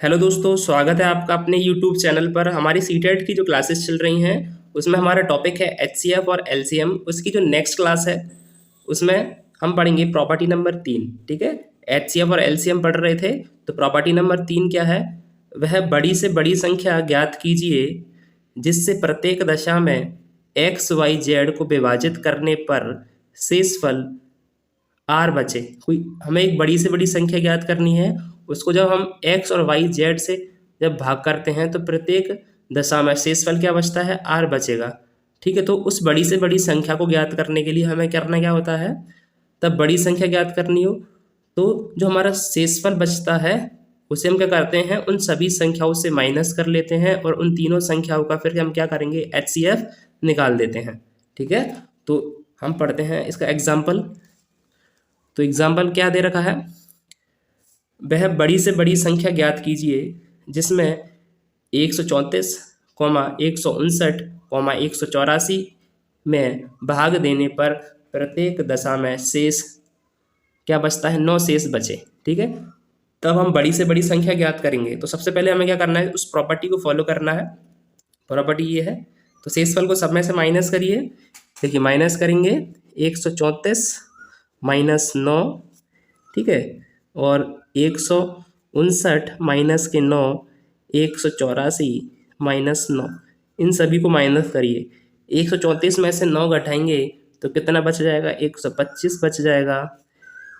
Hello दोस्तों, स्वागत है आपका अपने यूट्यूब चैनल पर। हमारी सीटेट की जो क्लासेस चल रही हैं उसमें हमारा टॉपिक है एचसीएफ और एलसीएम। उसकी जो नेक्स्ट क्लास है उसमें हम पढ़ेंगे प्रॉपर्टी नंबर 3। ठीक है, एचसीएफ और एलसीएम पढ़ रहे थे तो प्रॉपर्टी नंबर 3 क्या है? वह बड़ी से बड़ी संख्या ज्ञात कीजिए जिससे प्रत्येक दशा में एक्स वाई जेड को विभाजित करने पर शेषफल आर बचे। कोई हमें एक बड़ी से बड़ी संख्या ज्ञात करनी है, उसको जब हम एक्स और वाई जेड से जब भाग करते हैं तो प्रत्येक दशा में शेषफल क्या बचता है? आर बचेगा। ठीक है, तो उस बड़ी से बड़ी संख्या को ज्ञात करने के लिए हमें करना क्या होता है? तब बड़ी संख्या ज्ञात करनी हो तो जो हमारा शेषफल बचता है उसे हम क्या करते हैं, उन सभी संख्याओं से माइनस कर लेते हैं और उन तीनों संख्याओं का फिर हम क्या करेंगे, एचसीएफ निकाल देते हैं। ठीक है, तो हम पढ़ते हैं इसका एग्जाम्पल। तो एग्जाम्पल क्या दे रखा है? वह बड़ी से बड़ी संख्या ज्ञात कीजिए जिसमें 134, 159, 184 में भाग देने पर प्रत्येक दशा में शेष क्या बचता है? 9 शेष बचे। ठीक है, तब हम बड़ी से बड़ी संख्या ज्ञात करेंगे तो सबसे पहले हमें क्या करना है, उस प्रॉपर्टी को फॉलो करना है। प्रॉपर्टी ये है, तो शेषफल को सब में से माइनस करिए। देखिए माइनस करेंगे 134 माइनस 9, ठीक है, और 159 माइनस के 9, 184 माइनस 9, इन सभी को माइनस करिए। 134 में से 9 घटाएंगे तो कितना बच जाएगा? 125 बच जाएगा।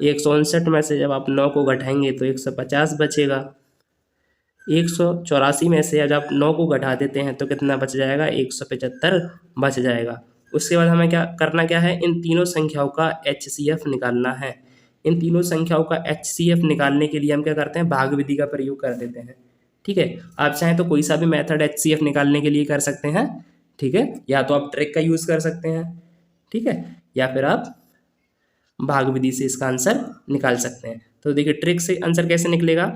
159 में से जब आप 9 को घटाएंगे तो 150 बचेगा। 184 में से जब आप 9 को घटा देते हैं तो कितना बच जाएगा? 175 बच जाएगा। उसके बाद हमें क्या करना क्या है, इन तीनों संख्याओं का एचसीएफ निकालना है। इन तीनों संख्याओं का एचसीएफ निकालने के लिए हम क्या करते हैं, भाग विधि का प्रयोग कर देते हैं। ठीक है, आप चाहें तो कोई सा भी मेथड एचसीएफ निकालने के लिए कर सकते हैं। ठीक है, या तो आप ट्रिक का यूज़ कर सकते हैं, ठीक है, या फिर आप भाग विधि से इसका आंसर निकाल सकते हैं। तो देखिए ट्रिक से आंसर कैसे निकलेगा,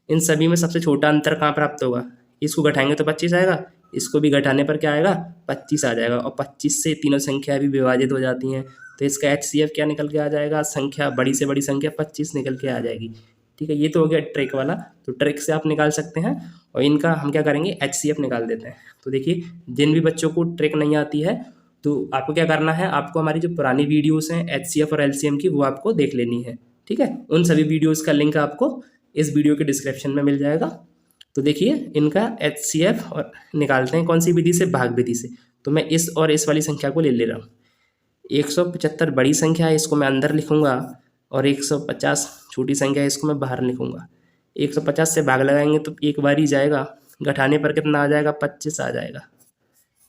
इन सभी में सबसे छोटा अंतर कहाँ प्राप्त होगा? इसको घटाएंगे तो 25 आएगा, इसको भी घटाने पर क्या आएगा? 25 आ जाएगा, और 25 से तीनों संख्या भी विभाजित हो जाती हैं तो इसका एचसीएफ क्या निकल के आ जाएगा? संख्या बड़ी से बड़ी संख्या 25 निकल के आ जाएगी। ठीक है, ये तो हो गया ट्रिक वाला, तो ट्रिक से आप निकाल सकते हैं और इनका हम क्या करेंगे, एचसीएफ निकाल देते हैं। तो देखिए जिन भी बच्चों को ट्रिक नहीं आती है तो आपको क्या करना है, आपको हमारी जो पुरानी वीडियोस हैं एचसीएफ और एलसीएम की वो आपको देख लेनी है। ठीक है, उन सभी वीडियोस का लिंक आपको इस वीडियो के डिस्क्रिप्शन में मिल जाएगा। तो देखिए इनका एचसीएफ और निकालते हैं कौन सी विधि से? भाग विधि से। तो मैं इस और इस वाली संख्या को ले रहा हूँ। 175 बड़ी संख्या है, इसको मैं अंदर लिखूंगा, और 150 छोटी संख्या है, इसको मैं बाहर लिखूंगा। 150 से भाग लगाएंगे तो एक बार ही जाएगा, घटाने पर कितना आ जाएगा? 25 आ जाएगा।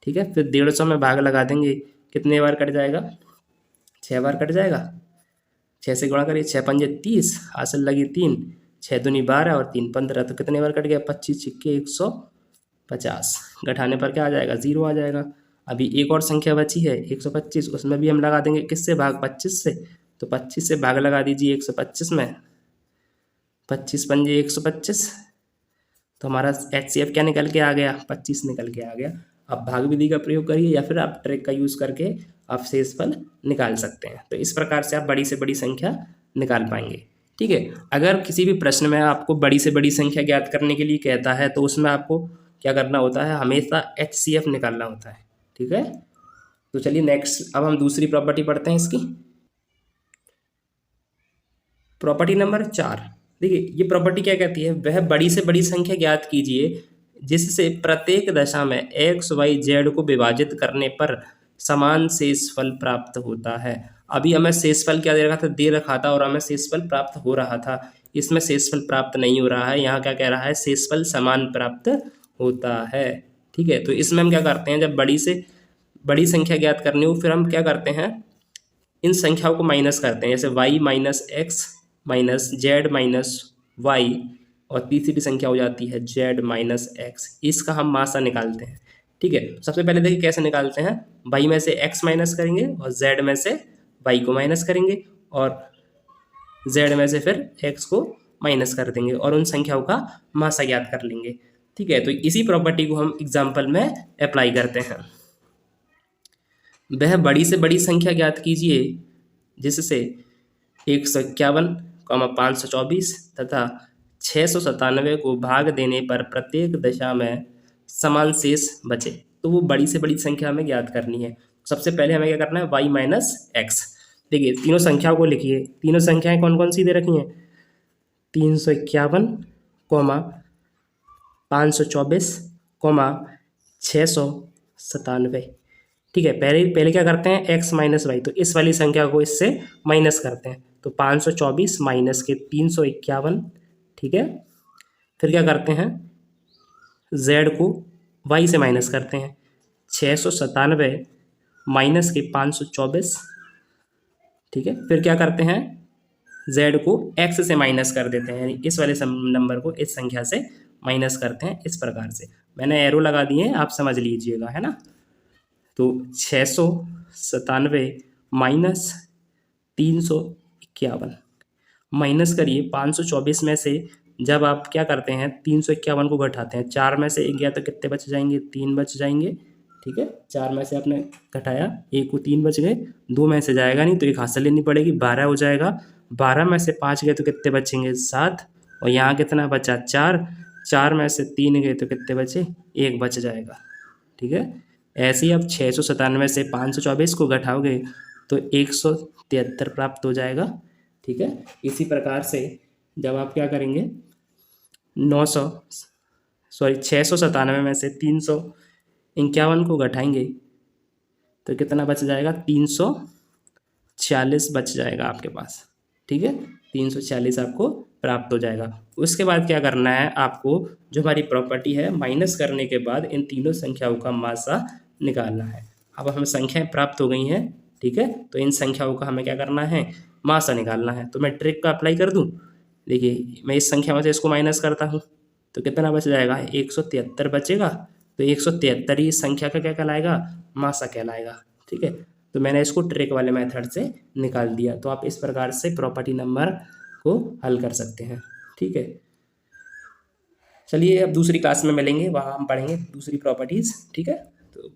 ठीक है, फिर 150 में भाग लगा देंगे, कितने बार कट जाएगा? 6 बार कट जाएगा। 6 से गुणा करिए, 6 पंजे 30, हासिल लगी 3, 6 दूनी 12 और 3 15, तो कितने बार कट गया? 25 छिक्के 150। घटाने पर क्या आ जाएगा? 0 आ जाएगा। अभी एक और संख्या बची है 125, उसमें भी हम लगा देंगे किससे? भाग 25 से। तो 25 से भाग लगा दीजिए 125 में, 25 पंजे 125, तो हमारा एचसीएफ क्या निकल के आ गया? 25 निकल के आ गया। आप भाग विधि का प्रयोग करिए या फिर आप ट्रिक का यूज़ करके आप शेषफल निकाल सकते हैं। तो इस प्रकार से आप बड़ी से बड़ी संख्या निकाल पाएंगे। ठीक है, अगर किसी भी प्रश्न में आपको बड़ी से बड़ी संख्या ज्ञात करने के लिए कहता है तो उसमें आपको क्या करना होता है? हमेशा एचसीएफ निकालना होता है। ठीक है, तो चलिए नेक्स्ट अब हम दूसरी प्रॉपर्टी पढ़ते हैं इसकी। प्रॉपर्टी नंबर 4, देखिए ये प्रॉपर्टी क्या कहती है? वह बड़ी से बड़ी संख्या ज्ञात कीजिए जिससे प्रत्येक दशा में एक्स वाई जेड को विभाजित करने पर समान शेषफल प्राप्त होता है। अभी हमें शेषफल क्या दे रखा था और हमें शेषफल प्राप्त हो रहा था, इसमें शेषफल प्राप्त नहीं हो रहा है। यहाँ क्या कह रहा है? शेषफल समान प्राप्त होता है। ठीक है, तो इसमें हम क्या करते हैं, जब बड़ी से बड़ी संख्या ज्ञात करनी हो फिर हम क्या करते हैं, इन संख्याओं को माइनस करते हैं। जैसे y minus x minus z minus y, और तीसरी संख्या हो जाती है जेड माइनस एक्स, इसका हम मासा निकालते हैं। ठीक है, सबसे पहले देखिए कैसे निकालते हैं। वाई में से एक्स माइनस करेंगे और जेड में से वाई को माइनस करेंगे और जेड में से फिर एक्स को माइनस कर देंगे और उन संख्याओं का मासा ज्ञात कर लेंगे। ठीक है, तो इसी प्रॉपर्टी को हम एग्जाम्पल में अप्लाई करते हैं। वह बड़ी से बड़ी संख्या ज्ञात कीजिए जिससे 151, 524 तथा 697 को भाग देने पर प्रत्येक दशा में समान शेष बचे, तो वो बड़ी से बड़ी संख्या हमें ज्ञात करनी है। सबसे पहले हमें क्या करना है, y माइनस एक्स। देखिए तीनों संख्याओं को लिखिए, तीनों संख्याएं कौन कौन सी दे रखी हैं, 351, 524, 697। ठीक है, पहले क्या करते हैं, x माइनस वाई, तो इस वाली संख्या को इससे माइनस करते हैं, तो 524 माइनस के 351। ठीक है, फिर क्या करते हैं, z को y से माइनस करते हैं, 697 माइनस के 524। ठीक है, फिर क्या करते हैं, z को x से माइनस कर देते हैं, यानी इस वाले नंबर को इस संख्या से माइनस करते हैं। इस प्रकार से मैंने एरो लगा दिए हैं, आप समझ लीजिएगा, है ना। तो 697 माइनस 351 माइनस करिए 524 में से जब आप क्या करते हैं 351 को घटाते हैं, 4 में से 1 गया तो कितने बच जाएंगे, 3 बच जाएंगे। ठीक है, 4 में से आपने घटाया, 1 को 3 बच गए, 2 में से जाएगा नहीं तो 1 हाथ से लेनी पड़ेगी, 12 हो जाएगा। 12 में से 5 गए तो कितने बचेंगे, 7, और यहाँ कितना बचा, 4, 4 में से 3 गए तो कितने बचे, 1 बच जाएगा। ठीक है, ऐसे ही आप 697 से 524 को घटाओगे तो 173 प्राप्त हो जाएगा। ठीक है, इसी प्रकार से जब आप क्या करेंगे 697 में से 351 को घटाएंगे तो कितना बच जाएगा, 340 बच जाएगा आपके पास। ठीक है, 340 आपको प्राप्त हो जाएगा। उसके बाद क्या करना है आपको, जो हमारी प्रॉपर्टी है माइनस करने के बाद इन तीनों संख्याओं का मासा निकालना है। अब हमें संख्याएं प्राप्त हो गई हैं। ठीक है, तो इन संख्याओं का हमें क्या करना है, मासा निकालना है। तो मैं ट्रिक का अप्लाई कर दूं, देखिए मैं इस संख्या में से इसको माइनस करता हूं तो कितना बच जाएगा, 173 बचेगा। तो 173 ही इस संख्या का क्या कहलाएगा, मासा कहलाएगा। ठीक है, तो मैंने इसको ट्रिक वाले मेथड से निकाल दिया। तो आप इस प्रकार से प्रॉपर्टी नंबर को हल कर सकते हैं। ठीक है, चलिए अब दूसरी क्लास में मिलेंगे, वहाँ हम पढ़ेंगे दूसरी प्रॉपर्टीज़। ठीक है, तो